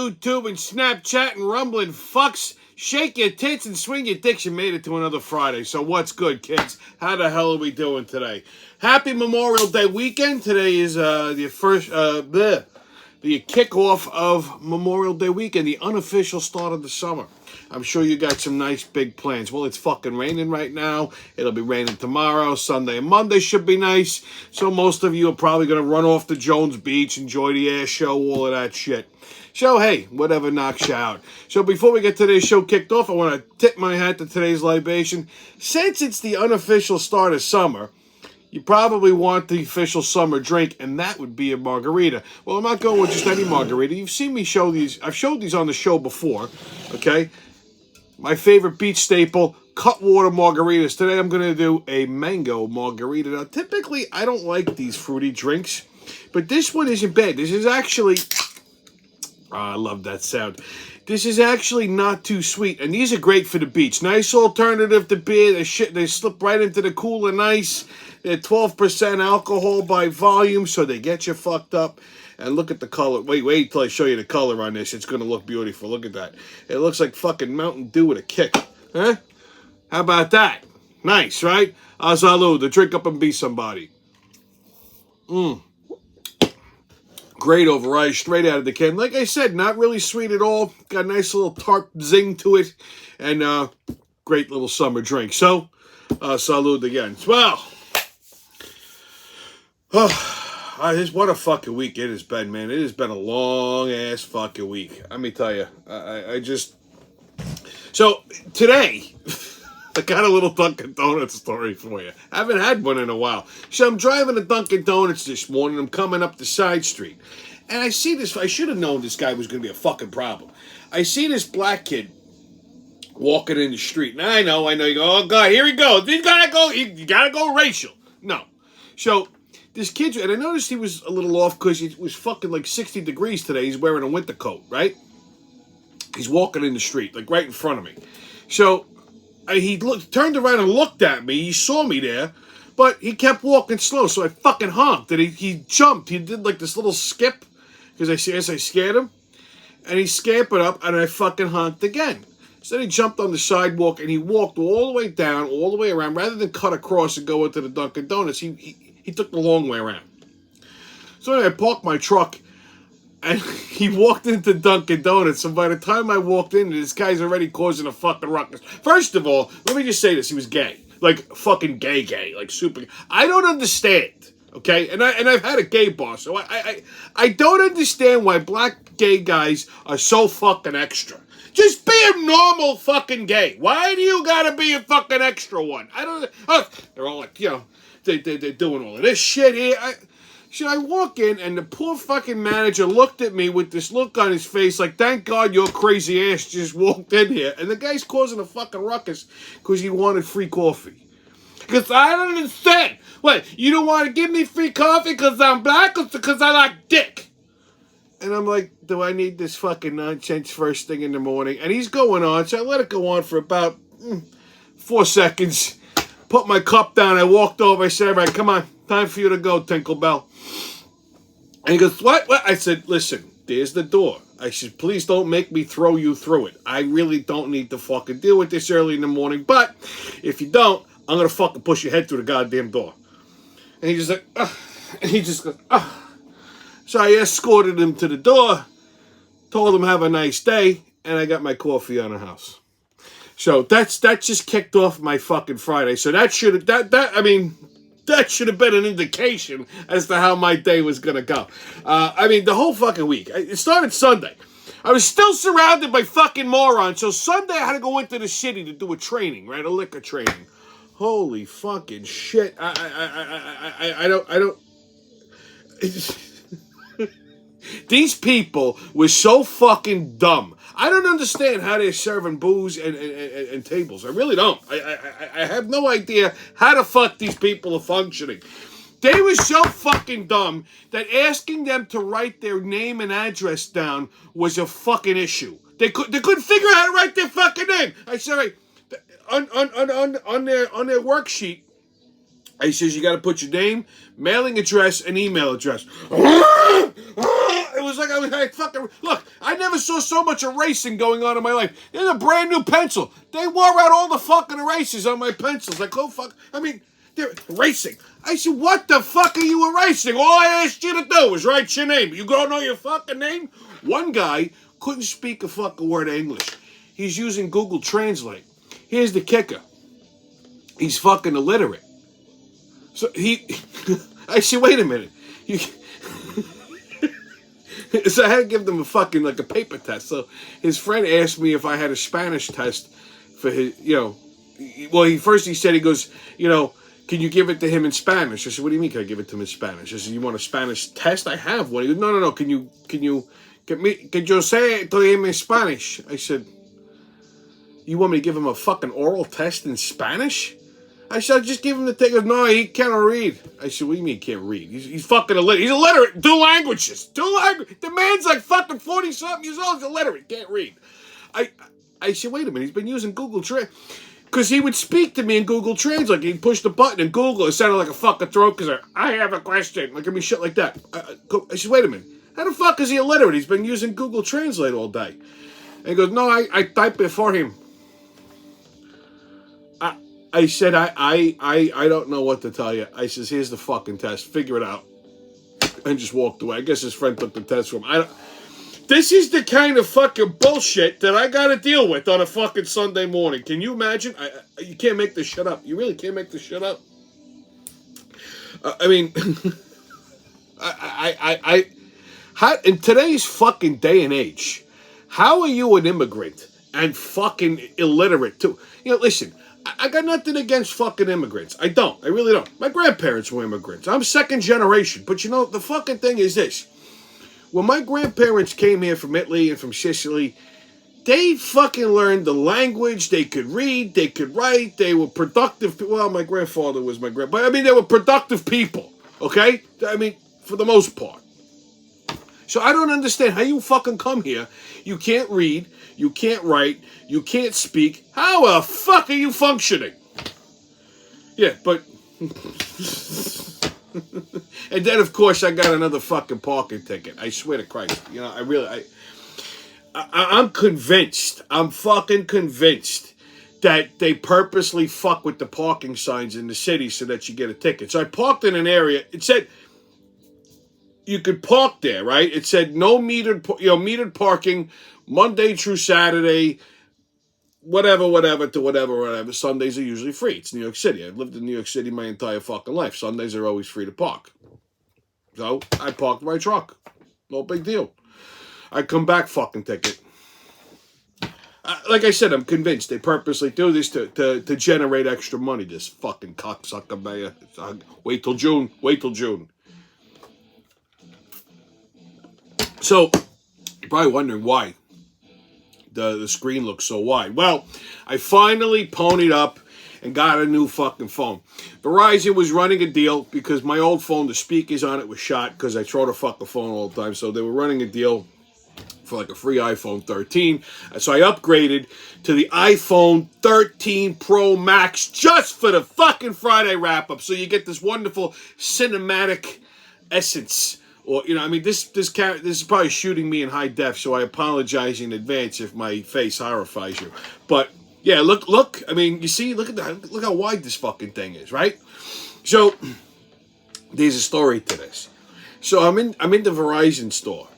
YouTube and Snapchat and rumbling fucks. Shake your tits and swing your dicks. You made it to another Friday. So what's good, kids? How the hell are we doing today? Happy Memorial Day weekend. Today is the first, the kickoff of Memorial Day weekend, the unofficial start of the summer. I'm sure you got some nice big plans. Well, it's fucking raining right now. It'll be raining tomorrow. Sunday and Monday should be nice. So most of you are probably going to run off to Jones Beach, enjoy the air show, all of that shit. So, hey, whatever knocks you out. So before we get today's show kicked off, I want to tip my hat to today's libation. Since it's the unofficial start of summer, you probably want the official summer drink, and that would be a margarita. Well, I'm not going with just any margarita. You've seen me show these. I've showed these on the show before, okay? My favorite beach staple, Cutwater margaritas. Today I'm going to do a mango margarita. Now, typically, I don't like these fruity drinks, but this one isn't bad. This is actually... I love that sound. This is actually not too sweet, and these are great for the beach. Nice alternative to beer. They slip right into the cooler nice. They're 12% alcohol by volume, so they get you fucked up. And look at the color. Wait till I show you the color on this. It's going to look beautiful. Look at that. It looks like fucking Mountain Dew with a kick. Huh? How about that? Nice, right? Salud. To drink up and be somebody. Great over ice, straight out of the can. Like I said, not really sweet at all. Got a nice little tart zing to it. And great little summer drink. So, salud again. Well, what a fucking week it has been, man. It has been a long-ass fucking week. Let me tell you. So, today... I got a little Dunkin' Donuts story for you. I haven't had one in a while. So I'm driving to Dunkin' Donuts this morning. I'm coming up the side street. And I see this. I should have known this guy was going to be a fucking problem. I see this black kid walking in the street. And I know. You go, oh, God, here he goes. You gotta go racial. No. So this kid, and I noticed he was a little off because it was fucking like 60 degrees today. He's wearing a winter coat, right? He's walking in the street, like right in front of me. So... he turned around and looked at me. He saw me there, but he kept walking slow, so I fucking honked. And he jumped. He did like this little skip, because I scared him. And he scampered up, and I fucking honked again. So then he jumped on the sidewalk, and he walked all the way down, all the way around. Rather than cut across and go into the Dunkin' Donuts, he took the long way around. So anyway, I parked my truck, and he walked into Dunkin' Donuts, and by the time I walked in, this guy's already causing a fucking ruckus. First of all, let me just say this. He was gay. Like, fucking gay. Like, super gay. I don't understand, okay? And I've had a gay bar, so I don't understand why black gay guys are so fucking extra. Just be a normal fucking gay. Why do you gotta be a fucking extra one? I don't... they're all like, you know, they're doing all of this shit here. So I walk in, and the poor fucking manager looked at me with this look on his face like, thank God your crazy ass just walked in here. And the guy's causing a fucking ruckus because he wanted free coffee. Because I don't understand. What, you don't want to give me free coffee because I'm black or because I like dick? And I'm like, do I need this fucking nonsense first thing in the morning? And he's going on, so I let it go on for about 4 seconds. Put my cup down, I walked over, I said, all right, come on. Time for you to go, Tinkerbell. And he goes, what? I said, listen, there's the door. I said, please don't make me throw you through it. I really don't need to fucking deal with this early in the morning. But if you don't, I'm going to fucking push your head through the goddamn door. And he's just like, ugh. And he just goes, ugh. So I escorted him to the door, told him have a nice day, and I got my coffee on the house. So that just kicked off my fucking Friday. So that should have, that should have been an indication as to how my day was going to go. The whole fucking week. It started Sunday. I was still surrounded by fucking morons. So Sunday I had to go into the city to do a training, right? A liquor training. Holy fucking shit. I don't... These people were so fucking dumb. I don't understand how they're serving booze and tables. I really don't. I have no idea how the fuck these people are functioning. They were so fucking dumb that asking them to write their name and address down was a fucking issue. They couldn't figure out how to write their fucking name. I said, on their worksheet, I says you got to put your name, mailing address, and email address. It was like I fucking look. I never saw so much erasing going on in my life. There's a brand new pencil. They wore out all the fucking erasers on my pencils. Like, oh fuck. I mean, they're erasing. I said, what the fuck are you erasing? All I asked you to do was write your name. You don't know your fucking name? One guy couldn't speak a fucking word of English. He's using Google Translate. Here's the kicker. He's fucking illiterate. So I said, wait a minute. So I had to give them a fucking, like, a paper test. So his friend asked me if I had a Spanish test for his, well, he said, he goes, can you give it to him in Spanish? I said, what do you mean can I give it to him in Spanish? I said, you want a Spanish test? I have one. He goes, no. Can you say it to him in Spanish? I said, you want me to give him a fucking oral test in Spanish? I said, just give him the thing. He goes, no, he can't read. I said, what do you mean he can't read? He's fucking illiterate. He's illiterate. Two languages. The man's like fucking 40-something years old. He's illiterate. Can't read. I said, wait a minute. He's been using Google Translate. Because he would speak to me in Google Translate. He'd push the button in Google. It sounded like a fucking throat because I have a question. Like, I mean, shit like that. I said, wait a minute. How the fuck is he illiterate? He's been using Google Translate all day. And he goes, no, I type it for him. I said, I don't know what to tell you. I says, here's the fucking test. Figure it out. And just walked away. I guess his friend took the test from him. This is the kind of fucking bullshit that I gotta deal with on a fucking Sunday morning. Can you imagine? You can't make this shit up. You really can't make this shit up. I mean, how, in today's fucking day and age, how are you an immigrant and fucking illiterate too? Listen, I got nothing against fucking immigrants. I don't. I really don't. My grandparents were immigrants. I'm second generation. But the fucking thing is this. When my grandparents came here from Italy and from Sicily, they fucking learned the language. They could read. They could write. They were productive. Well, my grandfather was my grandpa. I mean, they were productive people. Okay? I mean, for the most part. So I don't understand how you fucking come here. You can't read. You can't write. You can't speak. How the fuck are you functioning? Yeah, but... And then, of course, I got another fucking parking ticket. I swear to Christ. I'm convinced. I'm fucking convinced that they purposely fuck with the parking signs in the city so that you get a ticket. So I parked in an area. It said you could park there, right? It said no metered parking Monday through Saturday, whatever. Sundays are usually free. It's New York City. I've lived in New York City my entire fucking life. Sundays are always free to park. So I parked my truck. No big deal. I come back, fucking ticket. Like I said, I'm convinced they purposely do this to generate extra money. This fucking cocksucker mayor. Wait till June. So, you're probably wondering why the screen looks so wide. Well, I finally ponied up and got a new fucking phone. Verizon was running a deal because my old phone, the speakers on it was shot because I throw the fucking phone all the time. So they were running a deal for like a free iPhone 13. So I upgraded to the iPhone 13 Pro Max just for the fucking Friday wrap-up. So you get this wonderful cinematic essence. Or, this is probably shooting me in high def, so I apologize in advance if my face horrifies you. But yeah, look. I mean, you see, look how wide this fucking thing is, right? So there's a story to this. So I'm in the Verizon store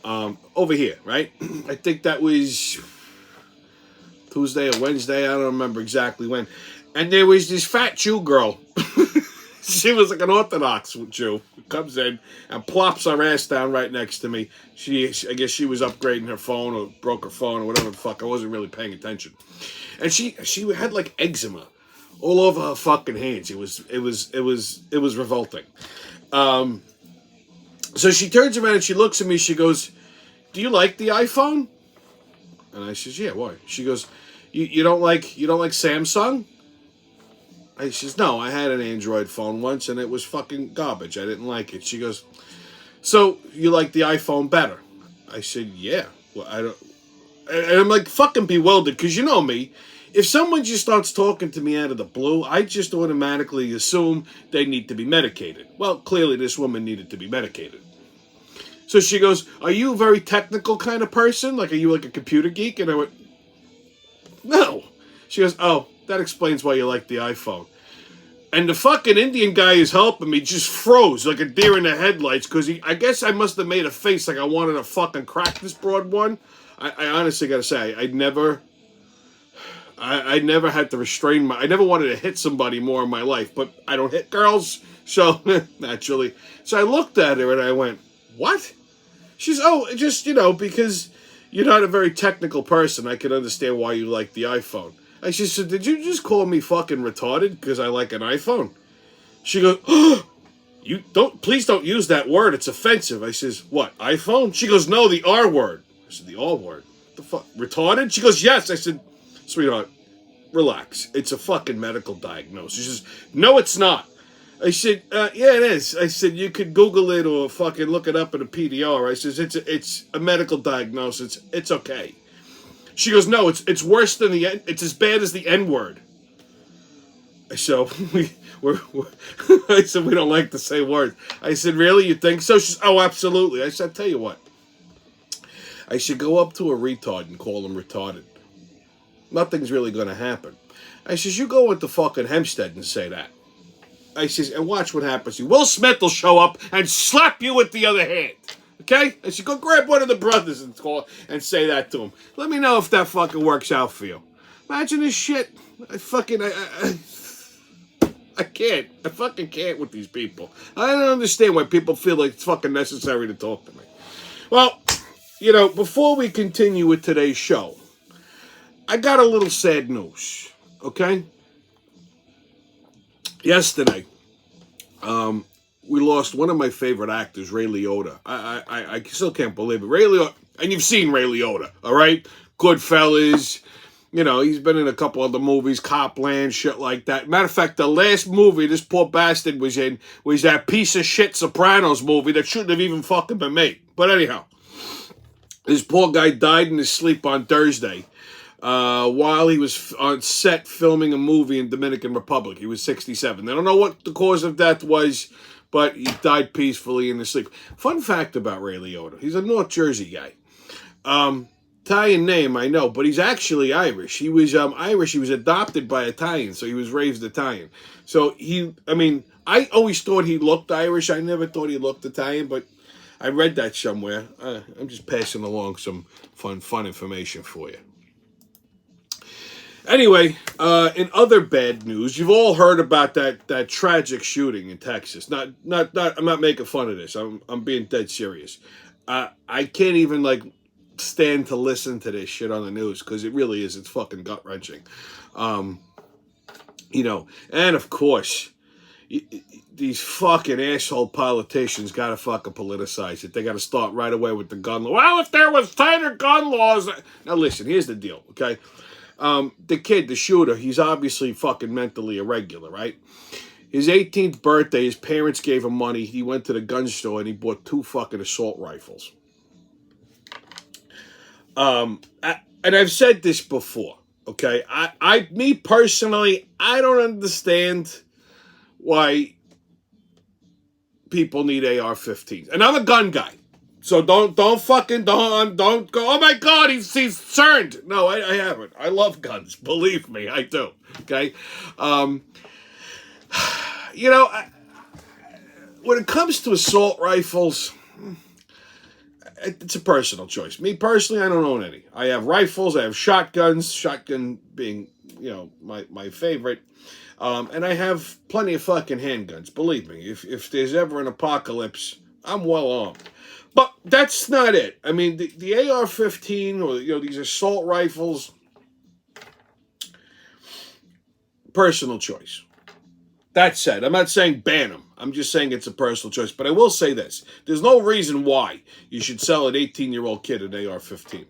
over here, right? I think that was Tuesday or Wednesday. I don't remember exactly when. And there was this fat Jew girl. She was like an Orthodox Jew who comes in and plops her ass down right next to me. I guess she was upgrading her phone or broke her phone or whatever the fuck. I wasn't really paying attention. And she had like eczema all over her fucking hands. It was revolting. So she turns around and she looks at me. She goes, "Do you like the iPhone?" And I says, "Yeah, why?" She goes, "You don't like Samsung?" I says, "No, I had an Android phone once and it was fucking garbage. I didn't like it." She goes, "So you like the iPhone better?" I said, "Yeah." Well, I don't. And I'm like fucking bewildered because you know me. If someone just starts talking to me out of the blue, I just automatically assume they need to be medicated. Well, clearly this woman needed to be medicated. So she goes, are you a very technical kind of person? Like, are you like a computer geek? And I went, no. She goes, oh, that explains why you like the iPhone. And the fucking Indian guy is helping me just froze like a deer in the headlights because I guess I must have made a face like I wanted to fucking crack this broad one. I honestly got to say, I never had to restrain I never wanted to hit somebody more in my life, but I don't hit girls, so naturally. So I looked at her and I went, what? She's, oh, just, because you're not a very technical person, I can understand why you like the iPhone. I said, so did you just call me fucking retarded because I like an iPhone? She goes, oh, please don't use that word. It's offensive. I says, what, iPhone? She goes, no, the R word. I said, the R word? What the fuck? Retarded? She goes, yes. I said, sweetheart, relax. It's a fucking medical diagnosis. She says, no, it's not. I said, yeah, it is. I said, you could Google it or fucking look it up in a PDR. I says, it's a medical diagnosis. It's okay. She goes, no, it's worse than it's as bad as the N-word. So I said, we don't like to say words. I said, really, you think so? She says, oh, absolutely. I said, tell you what. I should go up to a retard and call him retarded. Nothing's really going to happen. I says, you go into fucking Hempstead and say that. I says, and watch what happens. Will Smith will show up and slap you with the other hand. Okay? I said, go grab one of the brothers and call and say that to him. Let me know if that fucking works out for you. Imagine this shit. I can't. I fucking can't with these people. I don't understand why people feel like it's fucking necessary to talk to me. Well, before we continue with today's show, I got a little sad news. Okay? Yesterday, we lost one of my favorite actors, Ray Liotta. I still can't believe it. Ray Liotta, and you've seen Ray Liotta, all right? Goodfellas. He's been in a couple other movies, Copland, shit like that. Matter of fact, the last movie this poor bastard was in was that piece of shit Sopranos movie that shouldn't have even fucking been made. But anyhow, this poor guy died in his sleep on Thursday while he was on set filming a movie in Dominican Republic. He was 67. They don't know what the cause of death was, but he died peacefully in his sleep. Fun fact about Ray Liotta. He's a North Jersey guy. Italian name, I know, but he's actually Irish. He was Irish. He was adopted by Italians, so he was raised Italian. So I always thought he looked Irish. I never thought he looked Italian, but I read that somewhere. I'm just passing along some fun information for you. Anyway, in other bad news, you've all heard about that tragic shooting in Texas. I'm not making fun of this. I'm being dead serious. I can't even stand to listen to this shit on the news because it really is. It's fucking gut wrenching. And of course, these fucking asshole politicians gotta fucking politicize it. They gotta start right away with the gun law. Well, if there was tighter gun laws. Now listen, here's the deal, okay? The kid, the shooter, he's obviously fucking mentally irregular, right? His 18th birthday, his parents gave him money. He went to the gun store and he bought 2 fucking assault rifles. And I've said this before, okay? Me personally, I don't understand why people need AR-15s. And I'm a gun guy. So don't go, oh my God, he's turned. No, I haven't. I love guns. Believe me, I do. Okay? When it comes to assault rifles, it's a personal choice. Me personally, I don't own any. I have rifles, I have shotguns, shotgun being, my favorite. And I have plenty of fucking handguns. Believe me, if there's ever an apocalypse, I'm well armed. But that's not it. I mean, the AR-15 or these assault rifles, personal choice. That said, I'm not saying ban them. I'm just saying it's a personal choice. But I will say this. There's no reason why you should sell an 18-year-old kid an AR-15.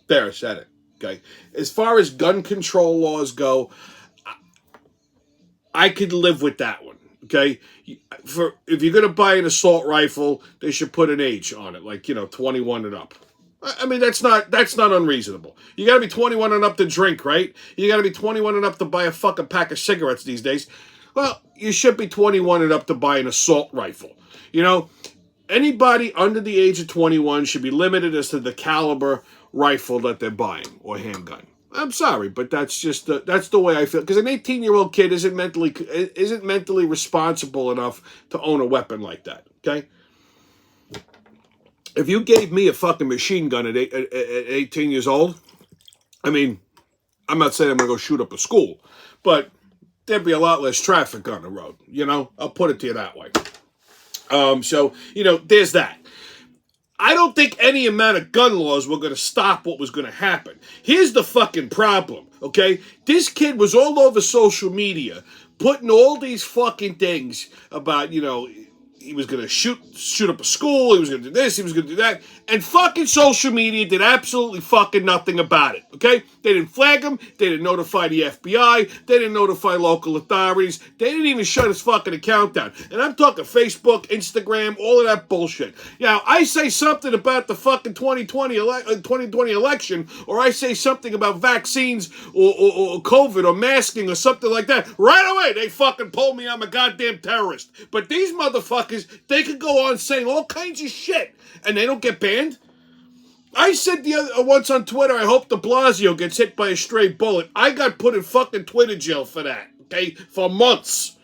There, I said it. Okay. As far as gun control laws go, I could live with that one. Okay, if you're gonna buy an assault rifle, they should put an age on it, 21 and up. I mean, that's not unreasonable. You gotta be 21 and up to drink, right? You gotta be 21 and up to buy a fucking pack of cigarettes these days. Well, you should be 21 and up to buy an assault rifle. anybody under the age of 21 should be limited as to the caliber rifle that they're buying or handgun. I'm sorry, but that's just that's the way I feel. Because an 18-year-old kid isn't mentally responsible enough to own a weapon like that. Okay, if you gave me a fucking machine gun at 18 years old, I mean, I'm not saying I'm gonna go shoot up a school, but there'd be a lot less traffic on the road. You know, I'll put it to you that way. So there's that. I don't think any amount of gun laws were going to stop what was going to happen. Here's the fucking problem, okay? This kid was all over social media putting all these fucking things about, he was going to shoot up a school, he was going to do this, he was going to do that, and fucking social media did absolutely fucking nothing about it, okay? They didn't flag him, they didn't notify the FBI, they didn't notify local authorities, they didn't even shut his fucking account down. And I'm talking Facebook, Instagram, all of that bullshit. Now, I say something about the fucking 2020 election, or I say something about vaccines or COVID or masking or something like that, right away they fucking pull me I'm a goddamn terrorist. But these motherfuckers, they could go on saying all kinds of shit and they don't get banned. I said once on Twitter, I hope de Blasio gets hit by a stray bullet. I got put in fucking Twitter jail for that, okay? For months.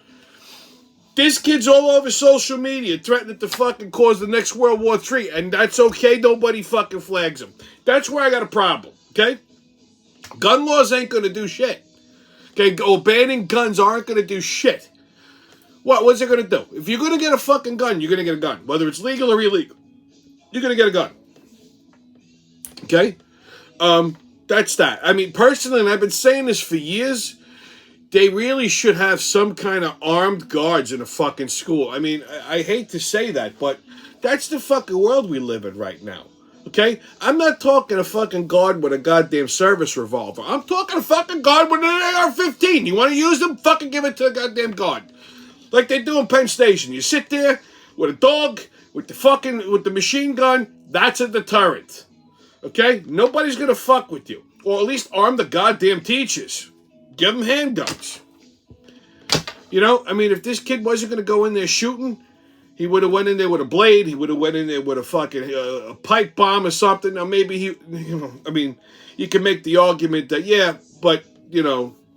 This kid's all over social media threatening to fucking cause the next World War III, and that's okay, nobody fucking flags him. That's where I got a problem, okay? Gun laws ain't gonna do shit. Okay, banning guns aren't gonna do shit. What's it going to do? If you're going to get a fucking gun, you're going to get a gun. Whether it's legal or illegal, you're going to get a gun. Okay? That's that. I mean, personally, and I've been saying this for years, they really should have some kind of armed guards in a fucking school. I mean, I hate to say that, but that's the fucking world we live in right now. Okay? I'm not talking a fucking guard with a goddamn service revolver. I'm talking a fucking guard with an AR-15. You want to use them? Fucking give it to a goddamn guard. Like they do in Penn Station. You sit there with a dog, with the machine gun, that's a deterrent. Okay? Nobody's gonna fuck with you. Or at least arm the goddamn teachers. Give them handguns. I mean, if this kid wasn't gonna go in there shooting, he would have went in there with a blade, he would have went in there with a fucking a pipe bomb or something. Now maybe I mean, you can make the argument that, yeah, but,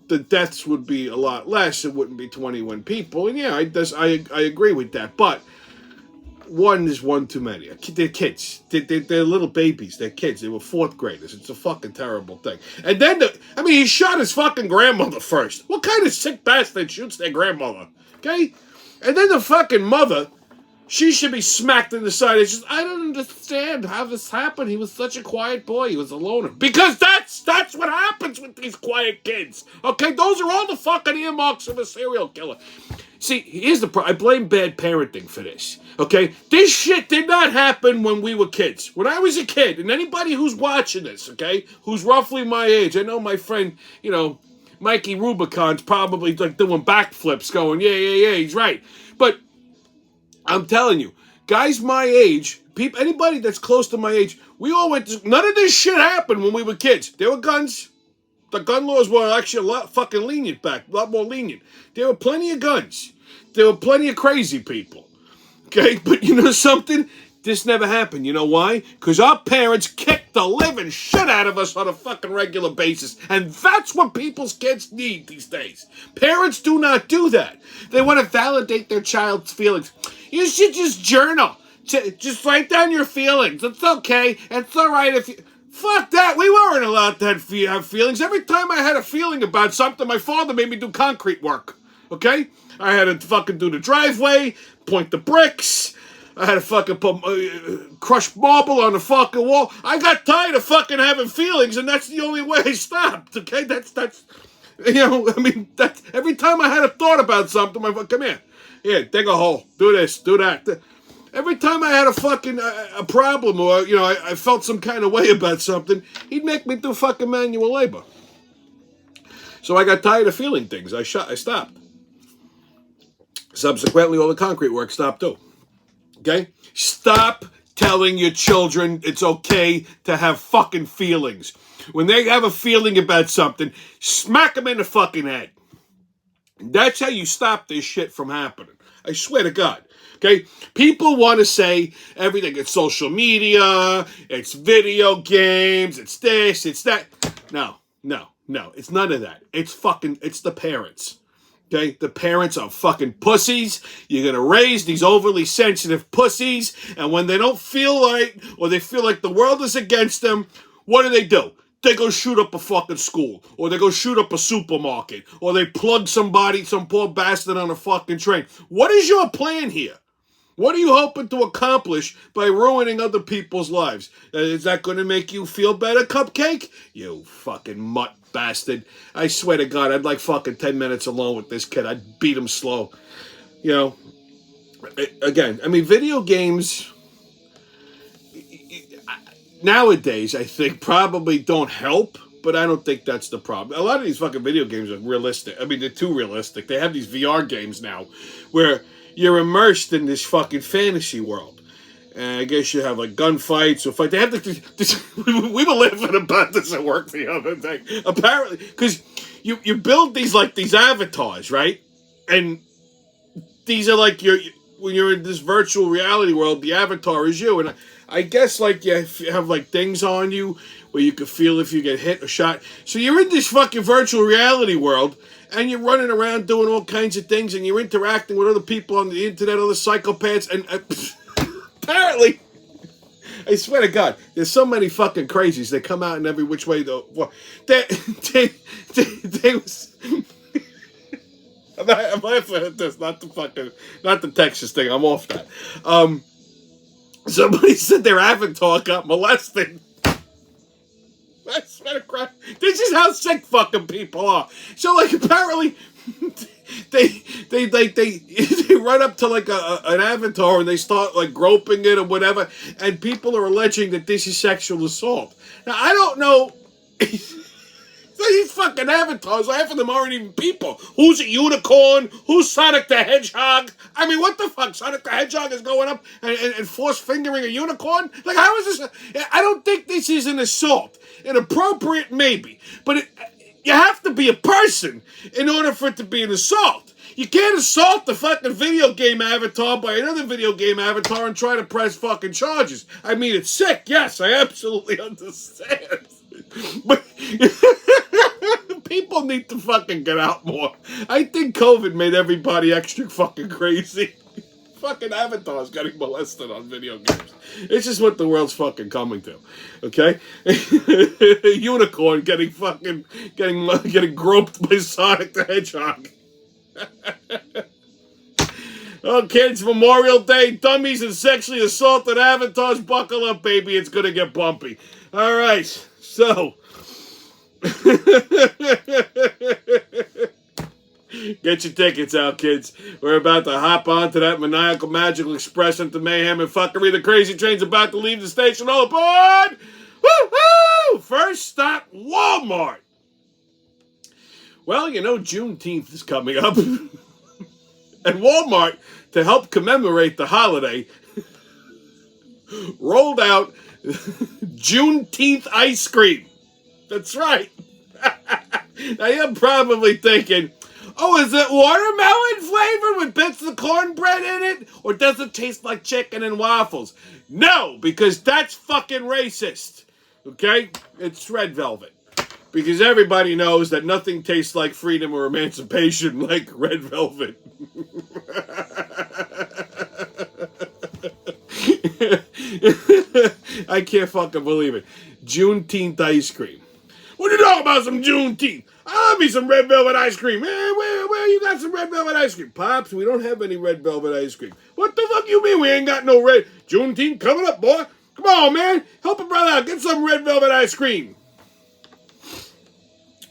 the deaths would be a lot less. It wouldn't be 21 people. And yeah, I agree with that. But one is one too many. They're kids. They're little babies. They're kids. They were fourth graders. It's a fucking terrible thing. And then, he shot his fucking grandmother first. What kind of sick bastard shoots their grandmother? Okay? And then the fucking mother, she should be smacked in the side. It's just, I don't understand how this happened. He was such a quiet boy. He was a loner. Because that's what happens with these quiet kids. Okay? Those are all the fucking earmarks of a serial killer. See, here's the problem. I blame bad parenting for this. Okay? This shit did not happen when we were kids. When I was a kid, and anybody who's watching this, okay, who's roughly my age, I know my friend, Mikey Rubicon's probably like doing backflips going, yeah, he's right. But I'm telling you, guys my age, anybody that's close to my age, we all went to, none of this shit happened when we were kids. There were guns. The gun laws were actually a lot fucking lenient back, a lot more lenient. There were plenty of guns. There were plenty of crazy people. Okay, but you know something? This never happened. You know why? Because our parents kicked the living shit out of us on a fucking regular basis. And that's what people's kids need these days. Parents do not do that. They want to validate their child's feelings. You should just journal. Just write down your feelings. It's okay. It's all right if you... Fuck that. We weren't allowed to have feelings. Every time I had a feeling about something, my father made me do concrete work. Okay? I had to fucking do the driveway, point the bricks... I had to fucking put crushed marble on the fucking wall. I got tired of fucking having feelings, and that's the only way I stopped. Okay, that's every time I had a thought about something, I come here, dig a hole, do this, do that. Every time I had a fucking a problem, or I felt some kind of way about something, he'd make me do fucking manual labor. So I got tired of feeling things. I stopped. Subsequently, all the concrete work stopped too. Okay? Stop telling your children it's okay to have fucking feelings. When they have a feeling about something, smack them in the fucking head. That's how you stop this shit from happening. I swear to God. Okay? People want to say everything. It's social media, it's video games, it's this, it's that. No. It's none of that. It's the parents. Okay? The parents are fucking pussies. You're going to raise these overly sensitive pussies, and when they don't feel right, or they feel like the world is against them, what do? They go shoot up a fucking school, or they go shoot up a supermarket, or they plug some poor bastard on a fucking train. What is your plan here? What are you hoping to accomplish by ruining other people's lives? Is that going to make you feel better, Cupcake? You fucking mutt bastard. I swear to God, I'd like fucking 10 minutes alone with this kid. I'd beat him slow. You know, again, I mean, video games nowadays, I think, probably don't help, but I don't think that's the problem. A lot of these fucking video games are realistic. I mean, they're too realistic. They have these VR games now where you're immersed in this fucking fantasy world. And I guess you have like gunfights or fight. They have this we were laughing about this at work the other day. Apparently, because you build these avatars, right? And these are like when you're in this virtual reality world, the avatar is you. And I guess like you have like things on you where you can feel if you get hit or shot. So you're in this fucking virtual reality world, and you're running around doing all kinds of things, and you're interacting with other people on the internet, other psychopaths, and apparently, I swear to God, there's so many fucking crazies. They come out in every which way, though. They was... I'm laughing at this, not the Texas thing. I'm off that. Somebody said their avatar got molested. I swear to God, this is how sick fucking people are. So, like, apparently, they run up to like an avatar and they start like groping it or whatever, and people are alleging that this is sexual assault. Now, I don't know. These fucking avatars, half of them aren't even people. Who's a unicorn? Who's Sonic the Hedgehog? I mean, what the fuck? Sonic the Hedgehog is going up and force fingering a unicorn? Like, how is this? I don't think this is an assault. Inappropriate, maybe. But you have to be a person in order for it to be an assault. You can't assault the fucking video game avatar by another video game avatar and try to press fucking charges. I mean, it's sick. Yes, I absolutely understand. But people need to fucking get out more. I think COVID made everybody extra fucking crazy. Fucking avatars getting molested on video games. It's just what the world's fucking coming to. Okay? Unicorn getting groped by Sonic the Hedgehog. Oh, kids, Memorial Day, dummies and sexually assaulted avatars, buckle up, baby. It's gonna get bumpy. All right, so get your tickets out, kids. We're about to hop on to that maniacal, magical express into mayhem and fuckery. The crazy train's about to leave the station. All aboard! Woo-hoo! First stop, Walmart. Well, you know, Juneteenth is coming up. And Walmart, to help commemorate the holiday, rolled out Juneteenth ice cream. That's right. Now you're probably thinking, oh, is it watermelon flavored with bits of cornbread in it? Or does it taste like chicken and waffles? No, because that's fucking racist. Okay? It's red velvet. Because everybody knows that nothing tastes like freedom or emancipation like red velvet. I can't fucking believe it. Juneteenth ice cream. What are you talking about, some Juneteenth? I love me some red velvet ice cream. Where you got some red velvet ice cream? Pops, we don't have any red velvet ice cream. What the fuck you mean we ain't got no red? Juneteenth coming up, boy. Come on, man. Help a brother out. Get some red velvet ice cream.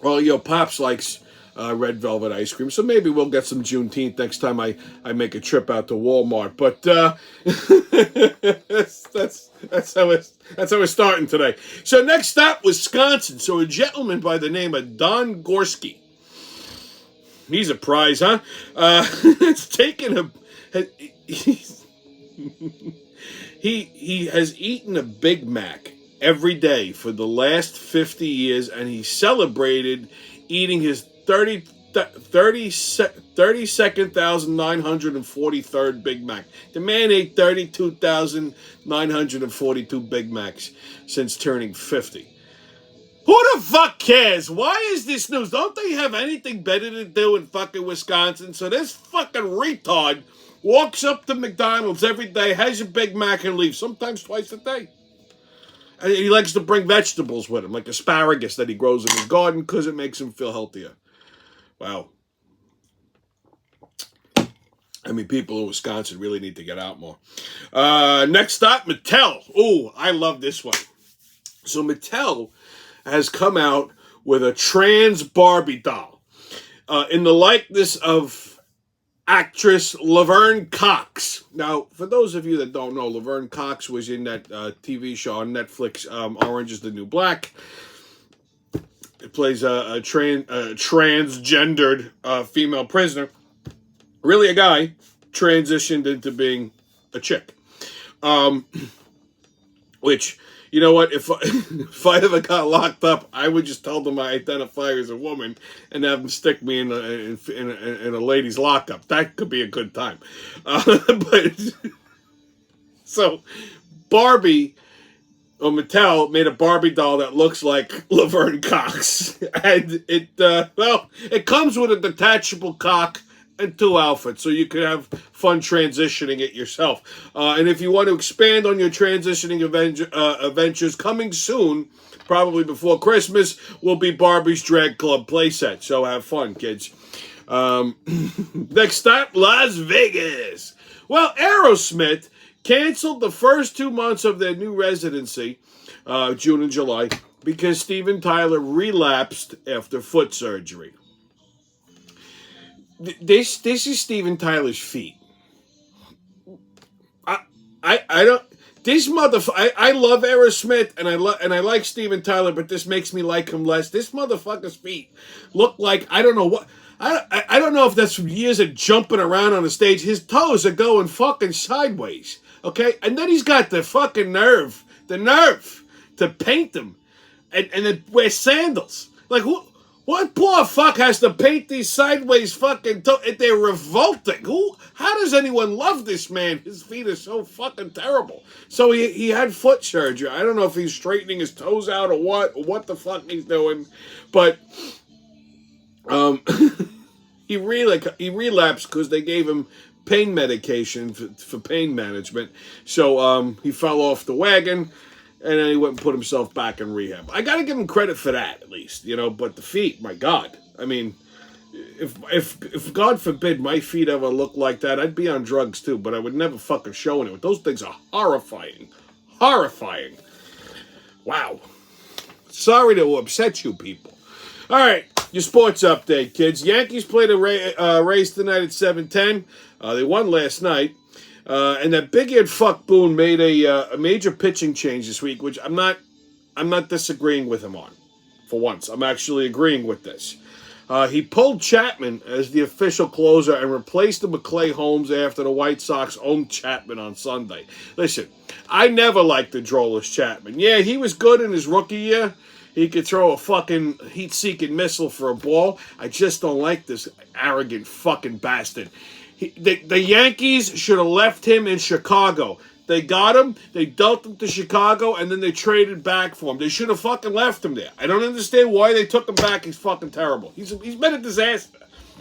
Well, your Pops likes red velvet ice cream, so maybe we'll get some Juneteenth next time I make a trip out to Walmart. But that's how we're starting today. So next stop, Wisconsin. So a gentleman by the name of Don Gorski. He's a prize, huh? It's taken he has eaten a Big Mac every day for the last 50 years, and he celebrated eating his 32,943rd Big Mac. The man ate 32,942 Big Macs since turning 50. Who the fuck cares? Why is this news? Don't they have anything better to do in fucking Wisconsin? So this fucking retard walks up to McDonald's every day, has a Big Mac, and leaves, sometimes twice a day. And he likes to bring vegetables with him, like asparagus that he grows in his garden, because it makes him feel healthier. Wow. I mean, people in Wisconsin really need to get out more. Next up, Mattel. Ooh, I love this one. So Mattel has come out with a trans Barbie doll in the likeness of actress Laverne Cox. Now, for those of you that don't know, Laverne Cox was in that TV show on Netflix, Orange is the New Black. It plays a transgendered female prisoner. Really a guy, transitioned into being a chick. Which, you know what, if I ever got locked up, I would just tell them I identify as a woman and have them stick me in a ladies' lockup. That could be a good time. But so Barbie, or Mattel, made a Barbie doll that looks like Laverne Cox. And it comes with a detachable cock and 2 outfits, so you could have fun transitioning it yourself. And if you want to expand on your transitioning adventures, coming soon, probably before Christmas, will be Barbie's Drag Club playset. So have fun, kids. Next stop, Las Vegas. Well, Aerosmith canceled the first 2 months of their new residency, June and July, because Steven Tyler relapsed after foot surgery. This is Steven Tyler's feet. I don't. This motherfucker. I love Aerosmith and I like Steven Tyler, but this makes me like him less. This motherfucker's feet look like I don't know what. I don't know if that's from years of jumping around on the stage. His toes are going fucking sideways. Okay, and then he's got the fucking nerve to paint them, and then wear sandals. Like who? What poor fuck has to paint these sideways fucking toes? They're revolting. How does anyone love this man? His feet are so fucking terrible. So he had foot surgery. I don't know if he's straightening his toes out or what the fuck he's doing. But he relapsed because they gave him pain medication for pain management. So he fell off the wagon. And then he went and put himself back in rehab. I gotta give him credit for that, at least, you know. But the feet, my God, I mean, if God forbid my feet ever looked like that, I'd be on drugs too. But I would never fucking show anyone. Those things are horrifying, horrifying. Wow. Sorry to upset you people. All right, your sports update, kids. Yankees played a race tonight at 7:10. They won last night. And that big-eared fuck Boone made a major pitching change this week, which I'm not disagreeing with him on. For once, I'm actually agreeing with this. He pulled Chapman as the official closer and replaced him with Clay Holmes after the White Sox owned Chapman on Sunday. Listen, I never liked the Drollish Chapman. Yeah, he was good in his rookie year. He could throw a fucking heat-seeking missile for a ball. I just don't like this arrogant fucking bastard. The Yankees should have left him in Chicago. They got him, they dealt him to Chicago, and then they traded back for him. They should have fucking left him there. I don't understand why they took him back. He's fucking terrible. He's been a disaster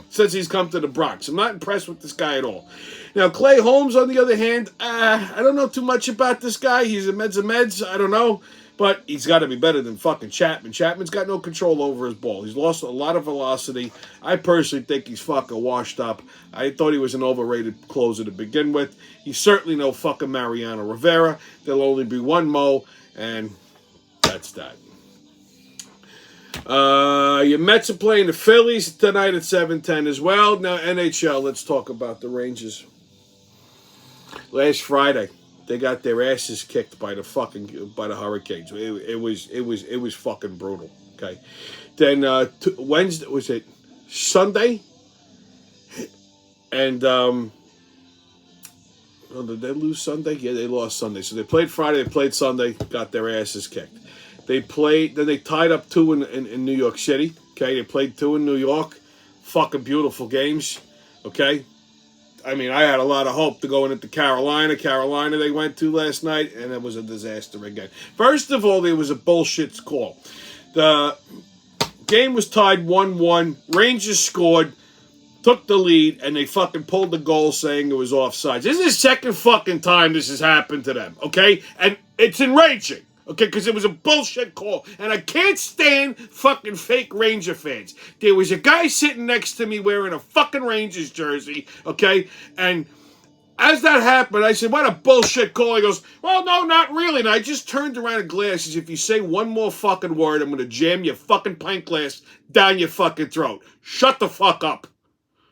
since he's come to the Bronx. I'm not impressed with this guy at all. Now, Clay Holmes, on the other hand, I don't know too much about this guy. He's a meds. I don't know. But he's got to be better than fucking Chapman. Chapman's got no control over his ball. He's lost a lot of velocity. I personally think he's fucking washed up. I thought he was an overrated closer to begin with. He's certainly no fucking Mariano Rivera. There'll only be one Mo, and that's that. Your Mets are playing the Phillies tonight at 7:10 as well. Now, NHL, let's talk about the Rangers. Last Friday, they got their asses kicked by the Hurricanes. It was fucking brutal. Okay, then Wednesday, was it Sunday? And did they lose Sunday? Yeah, they lost Sunday. So they played Friday, they played Sunday, got their asses kicked. Then they tied up 2 in New York City. Okay, they played 2 in New York. fucking beautiful games. Okay? I mean, I had a lot of hope to going into Carolina. Carolina they went to last night, and it was a disaster again. First of all, there was a bullshit call. The game was tied 1-1. Rangers scored, took the lead, and they fucking pulled the goal saying it was offsides. This is the second fucking time this has happened to them, okay? And it's enraging. Okay, because it was a bullshit call. And I can't stand fucking fake Ranger fans. There was a guy sitting next to me wearing a fucking Rangers jersey, okay? And as that happened, I said, what a bullshit call. He goes, well, no, not really. And I just turned around and glass as if you say one more fucking word, I'm going to jam your fucking pint glass down your fucking throat. Shut the fuck up.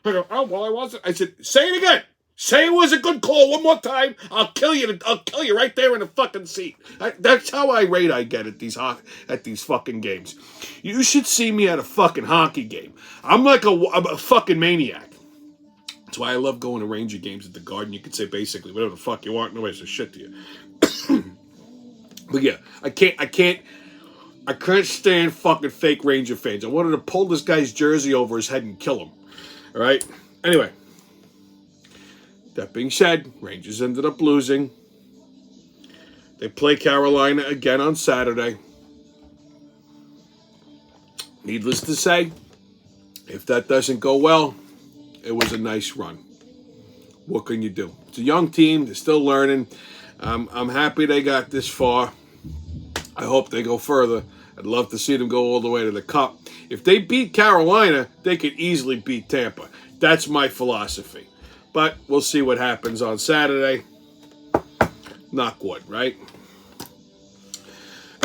I go, oh, well, I wasn't. I said, say it again. Say it was a good call one more time. I'll kill you. I'll kill you right there in the fucking seat. That's how irate I get at these fucking games. You should see me at a fucking hockey game. I'm like a fucking maniac. That's why I love going to Ranger games at the Garden. You can say basically whatever the fuck you want. Nobody says shit to you. But yeah, I can't stand fucking fake Ranger fans. I wanted to pull this guy's jersey over his head and kill him. All right? Anyway. That being said, Rangers ended up losing. They play Carolina again on Saturday. Needless to say, if that doesn't go well, it was a nice run. What can you do? It's a young team. They're still learning. I'm happy they got this far. I hope they go further. I'd love to see them go all the way to the Cup. If they beat Carolina, they could easily beat Tampa. That's my philosophy. But we'll see what happens on Saturday. Knock wood, right?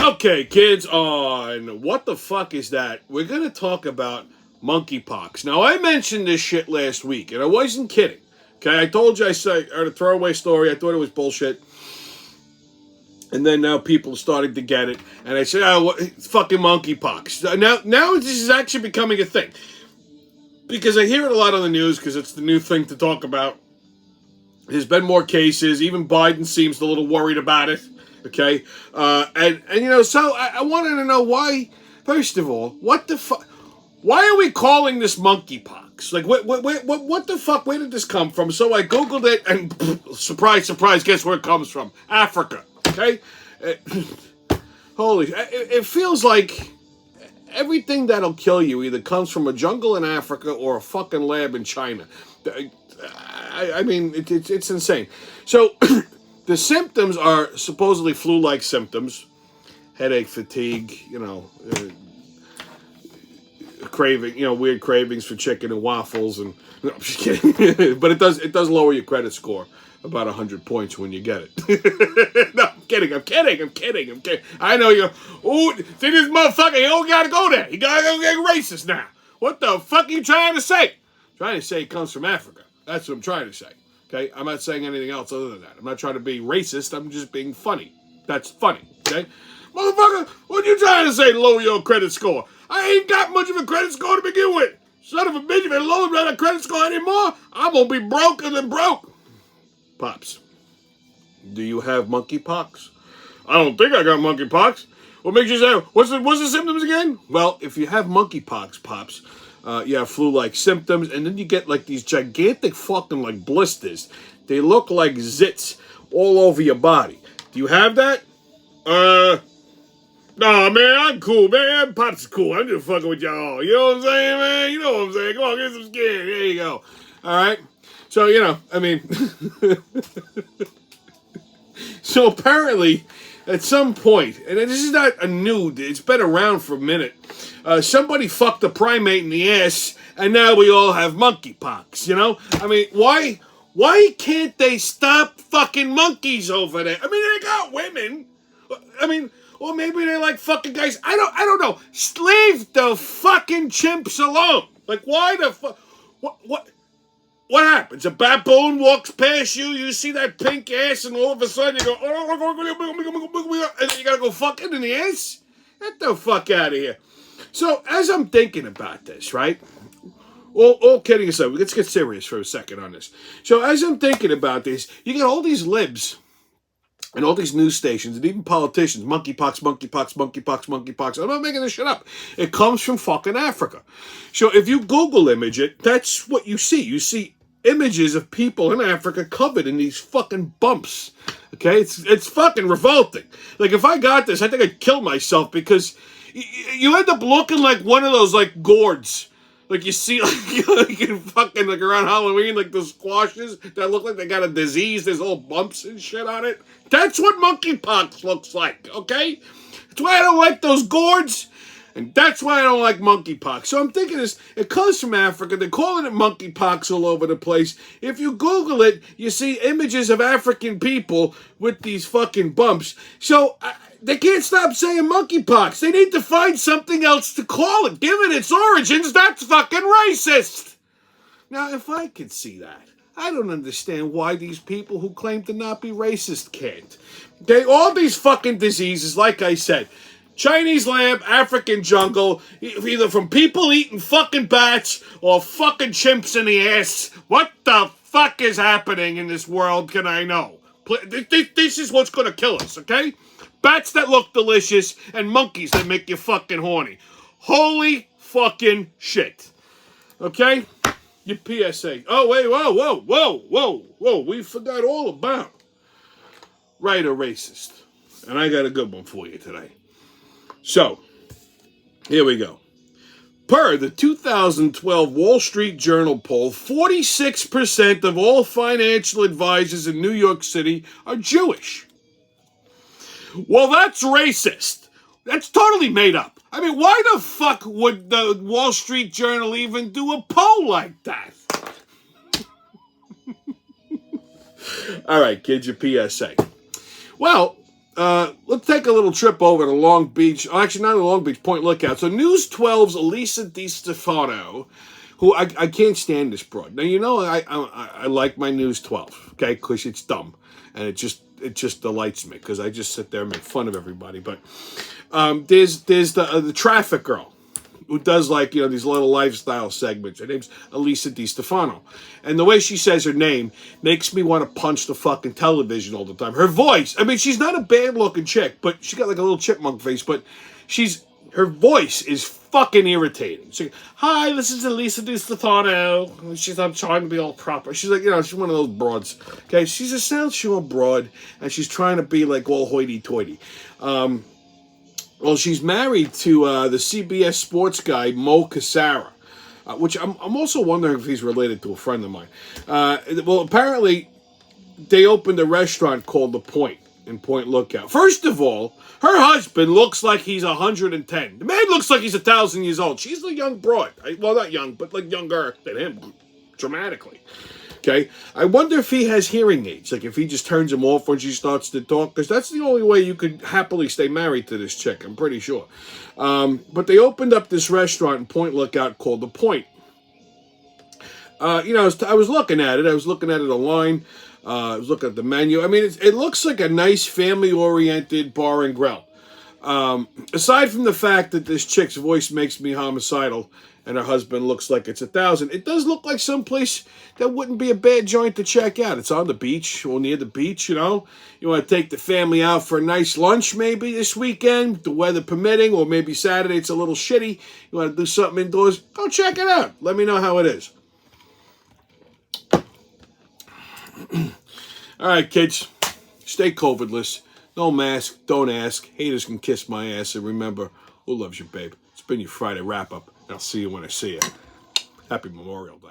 Okay, kids, on What the Fuck Is That? We're going to talk about monkeypox. Now, I mentioned this shit last week, and I wasn't kidding. Okay, I told you I heard a throwaway story. I thought it was bullshit. And then now people are starting to get it. And I said, oh, it's fucking monkeypox. Now this is actually becoming a thing. Because I hear it a lot on the news because it's the new thing to talk about. There's been more cases. Even Biden seems a little worried about it. Okay? And you know, so I wanted to know why, first of all, what the fuck? Why are we calling this monkeypox? Like, what the fuck? Where did this come from? So I Googled it and surprise, surprise, guess where it comes from? Africa. Okay? Holy, it feels like everything that'll kill you either comes from a jungle in Africa or a fucking lab in China. I mean, it's insane. So, the symptoms are supposedly flu-like symptoms. Headache, fatigue, craving, weird cravings for chicken and waffles. And no, I'm just kidding. But it does lower your credit score about 100 points when you get it. No, I'm kidding. I know you're, see this motherfucker, he don't gotta go there. He gotta go get racist now. What the fuck are you trying to say? I'm trying to say it comes from Africa. That's what I'm trying to say. Okay? I'm not saying anything else other than that. I'm not trying to be racist. I'm just being funny. That's funny. Okay? Motherfucker, what are you trying to say, lower your credit score? I ain't got much of a credit score to begin with. Son of a bitch, if I lower my credit score anymore, I'm gonna be broker than broke. Pops, do you have monkeypox? I don't think I got monkeypox. What makes you say, what's the symptoms again? Well, if you have monkeypox, Pops, you have flu-like symptoms, and then you get like these gigantic fucking like blisters. They look like zits all over your body. Do you have that? Nah, man, I'm cool, man. Pops is cool. I'm just fucking with y'all. You know what I'm saying, man? You know what I'm saying? Come on, get some skin. There you go. All right? So, I mean... So, apparently, at some point, and this is not a nude, it's been around for a minute, somebody fucked a primate in the ass, and now we all have monkeypox, I mean, why can't they stop fucking monkeys over there? I mean, they got women. I mean... Or maybe they like fucking guys. I don't know. Leave the fucking chimps alone. Like, why the fuck? What happens? A baboon walks past you, you see that pink ass, and all of a sudden you go, oh, and then you gotta go fucking in the ass? Get the fuck out of here. So, as I'm thinking about this, right? All kidding aside, let's get serious for a second on this. So, as I'm thinking about this, you got all these libs And all these news stations and even politicians, monkeypox, monkeypox, monkeypox, monkeypox. I'm not making this shit up. It comes from fucking Africa. So if you Google image it, that's what you see. You see images of people in Africa covered in these fucking bumps. Okay? It's fucking revolting. Like, if I got this, I think I'd kill myself because you end up looking like one of those, like, gourds. Like, you see, like in fucking, like, around Halloween, like, the squashes that look like they got a disease. There's all bumps and shit on it. That's what monkeypox looks like, okay? That's why I don't like those gourds, and that's why I don't like monkeypox. So I'm thinking this, it comes from Africa. They're calling it monkeypox all over the place. If you Google it, you see images of African people with these fucking bumps. So they can't stop saying monkeypox. They need to find something else to call it. Given its origins, that's fucking racist. Now, if I could see that, I don't understand why these people who claim to not be racist can't. Okay, all these fucking diseases, like I said, Chinese lamb, African jungle, either from people eating fucking bats or fucking chimps in the ass. What the fuck is happening in this world, can I know? This is what's gonna kill us, okay? Bats that look delicious and monkeys that make you fucking horny. Holy fucking shit. Okay? Your PSA. Oh, wait, whoa. We forgot all about right or racist. And I got a good one for you today. So, here we go. Per the 2012 Wall Street Journal poll, 46% of all financial advisors in New York City are Jewish. Well, that's racist. That's totally made up. I mean, why the fuck would the Wall Street Journal even do a poll like that? All right, kids, your PSA. Well, let's take a little trip over to Long Beach. Oh, actually, not Long Beach, Point Lookout. So News 12's Elisa DiStefano, who I can't stand this broad. Now, you know I like my News 12, okay, because it's dumb. And it just delights me because I just sit there and make fun of everybody. But there's the traffic girl who does, like, you know, these little lifestyle segments. Her name's Elisa DiStefano. And the way she says her name makes me want to punch the fucking television all the time. Her voice, I mean, she's not a bad-looking chick, but she got like a little chipmunk face, but her voice is fucking irritating. She's like, hi, this is Elisa DiStefano. I'm trying to be all proper. She's like, you know, she's one of those broads. Okay, she's a South Shore broad, and she's trying to be like all hoity-toity. Well, she's married to the CBS sports guy, Mo Cassara, which I'm also wondering if he's related to a friend of mine. Well, apparently, they opened a restaurant called The Point in Point Lookout. First of all, her husband looks like he's 110. The man looks like he's 1,000 years old. She's a young broad. Well, not young, but like younger than him, dramatically. Okay? I wonder if he has hearing aids. Like, if he just turns them off when she starts to talk. Because that's the only way you could happily stay married to this chick, I'm pretty sure. But they opened up this restaurant in Point Lookout called The Point. You know, I was looking at it. I was looking at it online. I was looking at the menu. I mean, it looks like a nice family-oriented bar and grill. Aside from the fact that this chick's voice makes me homicidal and her husband looks like it's 1,000, it does look like someplace that wouldn't be a bad joint to check out. It's on the beach or near the beach, you know. You want to take the family out for a nice lunch maybe this weekend, the weather permitting, or maybe Saturday it's a little shitty. You want to do something indoors, go check it out. Let me know how it is. All right, kids, stay COVIDless. No mask, don't ask. Haters can kiss my ass. And remember, who loves you, babe? It's been your Friday wrap-up. I'll see you when I see you. Happy Memorial Day.